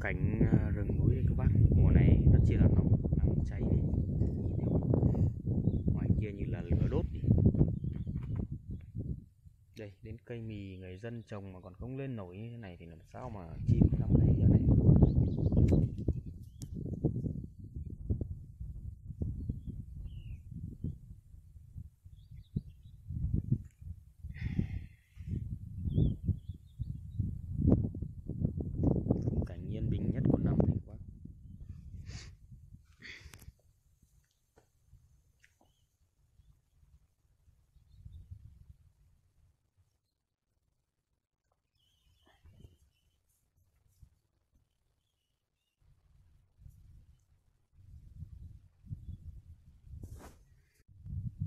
cảnh rừng núi đây các bác, mùa này rất chi là nóng, đang cháy này. Nhìn theo ngoài kia như là lửa đốt đi. Đây đến cây mì người dân trồng mà còn không lên nổi như thế này thì làm sao mà chim dám lấy ở đây. Cảnh yên bình nhất của năm này các bác.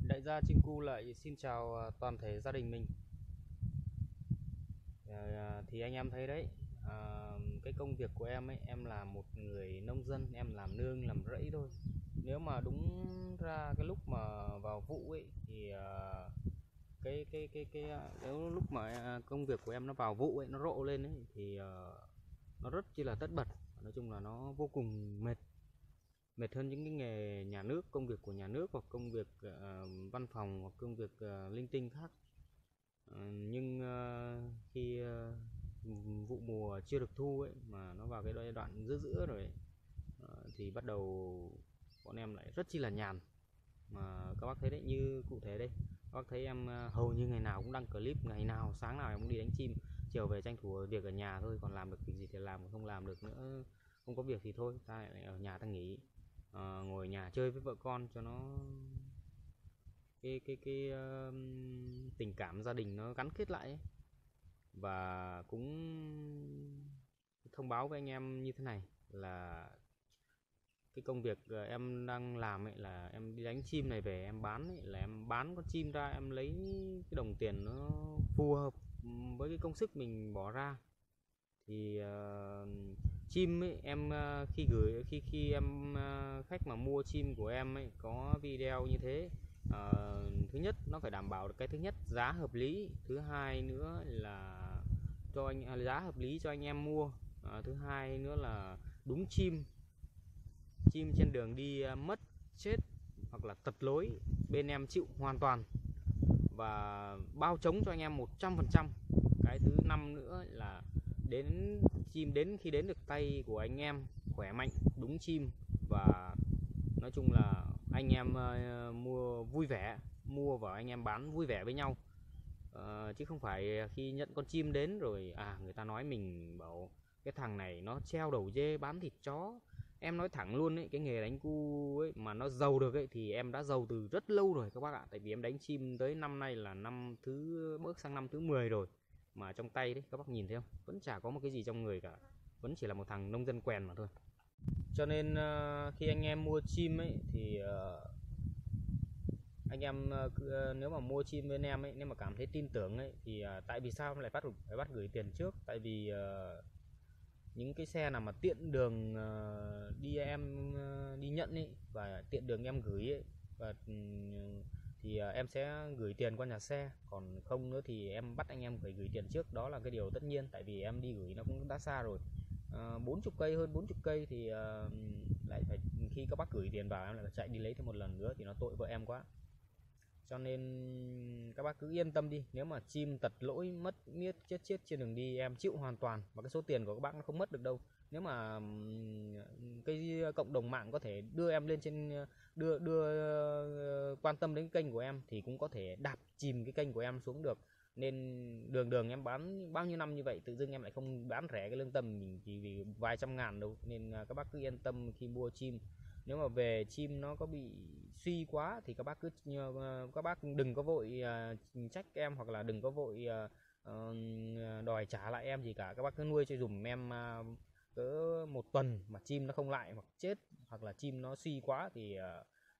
Đại gia Chim Cu lại xin chào toàn thể gia đình mình. Thì anh em thấy đấy, cái công việc của em ấy, em là một người nông dân, em làm nương làm rẫy thôi. Nếu mà đúng ra cái lúc mà vào vụ ấy thì nếu lúc mà công việc của em nó vào vụ ấy, nó rộ lên ấy thì nó rất chi là tất bật. Nói chung là nó vô cùng mệt, mệt hơn những cái nghề nhà nước, công việc của nhà nước hoặc công việc văn phòng hoặc công việc linh tinh khác. Nhưng khi vụ mùa chưa được thu ấy mà nó vào cái giai đoạn giữa giữa rồi ấy, thì bắt đầu bọn em lại rất chi là nhàn. Mà các bác thấy đấy, như cụ thể đây, các bác thấy em hầu như ngày nào cũng đăng clip, ngày nào sáng nào em cũng đi đánh chim, chiều về tranh thủ việc ở nhà thôi, còn làm được việc gì thì làm, không làm được nữa, không có việc thì thôi ta lại ở nhà ta nghỉ, ngồi ở nhà chơi với vợ con cho nó cái tình cảm gia đình nó gắn kết lại ấy. Và cũng thông báo với anh em như thế này là cái công việc em đang làm ấy, là em đi đánh chim này về em bán ấy, là em bán con chim ra em lấy cái đồng tiền nó phù hợp với cái công sức mình bỏ ra. Thì chim ấy em khi gửi khi khi em khách mà mua chim của em ấy có video như thế, thứ nhất nó phải đảm bảo được cái thứ nhất giá hợp lý, thứ hai nữa là cho anh giá hợp lý cho anh em mua, thứ hai nữa là đúng chim, chim trên đường đi mất chết hoặc là tật lối bên em chịu hoàn toàn và bao chống cho anh em 100%. Cái thứ năm nữa là đến chim đến khi đến được tay của anh em khỏe mạnh, đúng chim, và nói chung là anh em mua vui vẻ, mua và anh em bán vui vẻ với nhau. Chứ không phải khi nhận con chim đến rồi người ta nói mình bảo cái thằng này nó treo đầu dê bán thịt chó. Em nói thẳng luôn ấy, cái nghề đánh cu ấy mà nó giàu được ấy thì em đã giàu từ rất lâu rồi các bác ạ. Tại vì em đánh chim tới năm nay là năm thứ bước sang năm thứ 10 rồi, mà trong tay đấy các bác nhìn thấy không, vẫn chả có một cái gì trong người cả, vẫn chỉ là một thằng nông dân quèn mà thôi. Cho nên khi anh em mua chim ấy thì anh em nếu mà mua chim bên em ấy, nếu mà cảm thấy tin tưởng ấy thì tại vì sao lại phải bắt gửi tiền trước? Tại vì những cái xe nào mà tiện đường đi em đi nhận ấy và tiện đường em gửi ấy, và thì em sẽ gửi tiền qua nhà xe, còn không nữa thì em bắt anh em phải gửi tiền trước, đó là cái điều tất nhiên. Tại vì em đi gửi nó cũng đã xa rồi, 40 cây, hơn 40 cây thì lại phải, khi các bác gửi tiền vào em lại phải chạy đi lấy thêm một lần nữa thì nó tội vợ em quá. Cho nên các bác cứ yên tâm đi, nếu mà chim tật lỗi mất miết chết trên đường đi em chịu hoàn toàn, và cái số tiền của các bác nó không mất được đâu. Nếu mà cái cộng đồng mạng có thể đưa em lên trên, đưa quan tâm đến kênh của em thì cũng có thể đạp chìm cái kênh của em xuống được. Nên đường đường em bán bao nhiêu năm như vậy, tự dưng em lại không bán rẻ cái lương tâm mình chỉ vì vài trăm ngàn đâu. Nên các bác cứ yên tâm khi mua chim. Nếu mà về chim nó có bị suy quá thì các bác đừng có vội trách em, hoặc là đừng có vội đòi trả lại em gì cả. Các bác cứ nuôi cho dùm em cỡ một tuần mà chim nó không lại hoặc chết, hoặc là chim nó suy quá thì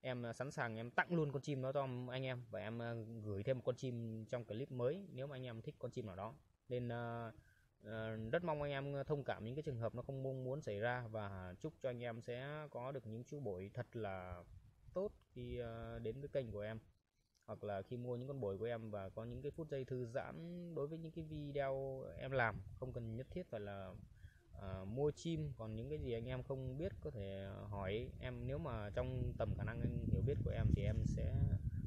em sẵn sàng em tặng luôn con chim đó cho anh em, và em gửi thêm một con chim trong clip mới nếu mà anh em thích con chim nào đó. Nên rất mong anh em thông cảm những cái trường hợp nó không mong muốn xảy ra, và chúc cho anh em sẽ có được những chú bổi thật là tốt khi đến với kênh của em, hoặc là khi mua những con bổi của em, và có những cái phút giây thư giãn đối với những cái video em làm, không cần nhất thiết phải là mua chim. Còn những cái gì anh em không biết có thể hỏi em, nếu mà trong tầm khả năng hiểu biết của em thì em sẽ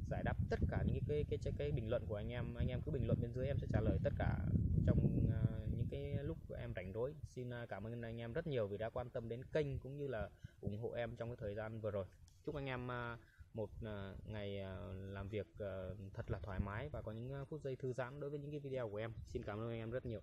giải đáp tất cả những cái bình luận của anh em cứ bình luận bên dưới, em sẽ trả lời tất cả trong những cái lúc em rảnh rỗi. Xin cảm ơn anh em rất nhiều vì đã quan tâm đến kênh cũng như là ủng hộ em trong cái thời gian vừa rồi. Chúc anh em một ngày làm việc thật là thoải mái và có những phút giây thư giãn đối với những cái video của em. Xin cảm ơn anh em rất nhiều.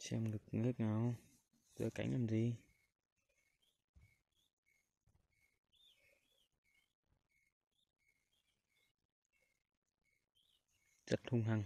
Xem ngực ngước nào, giơ cánh làm gì? Rất hung hăng.